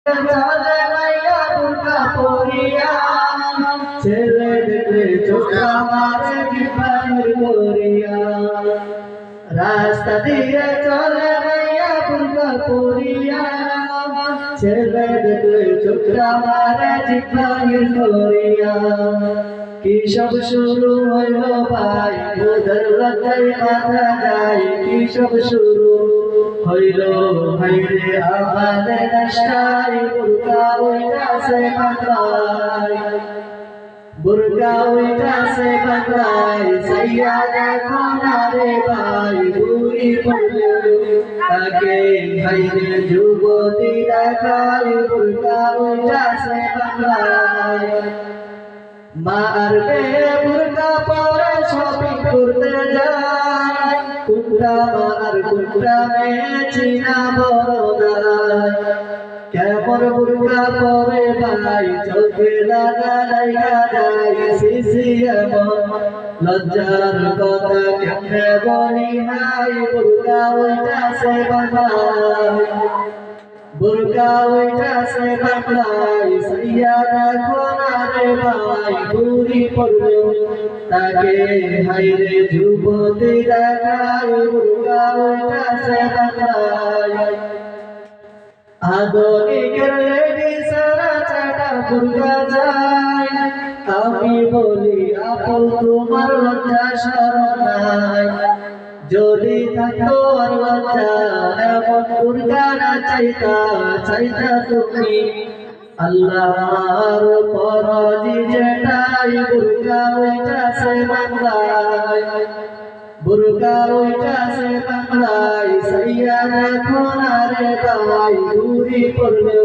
চলে মাইয়া বুরকা পরিয়া ছেলে দেখলে চোখা মারে জিব্বানির করিয়া রাস্তা দিয়ে চলে মাইয়া বুরকা পরিয়া ছেলে দেখলে চোখা মারে জিব্বানির করিয়া কি সব শুরু হইল ভাই ওদের লজ্জায় মাথা যায় কি সব শুরু হইল ভাইরে আমাদের রাস্তায় বুরকা উইঠাছে বাংলায় বুরকা উইঠাছে বাংলায় সাইয়া দেখো না রে ভাই বুড়ি পড়লো তাকে ভাইরে যুবতী দেখায় বুরকা উইঠাছে বাংলায় মারবে বুরকা পরে শপিং করতে যায় কুকুরা মার কুকুরা মেয়ে চিনা বড়দায় কেমন বুরকা পরে ভাই চোখে লাগা লাইগা যায় সিসি এমন লজ্জার কথা কেমনে বলি হাই বুরকা উইঠাছে বাংলায় বুরকা উইঠাছে বাংলায় সাইয়া দেখো না রে ভাই বুড়ি পড়লো তাকে হাইরে যুবতী দেখায় বুরকা উইঠাছে বাংলায় আধুনিকের লেডিসরা চাটা বুরকা যায় আমি বলি আপু তোমার লজ্জা শরম নাই যদি থাকতো আর লজ্জা এমন বুরকা না চাইতা তুমি আল্লাহর ফরজি যেটাই বুরকা উইঠাছে বাংলায় বুরকা উইঠাছে বাংলায় সাইয়া দেখো না রে ভাই বুড়ি পড়লো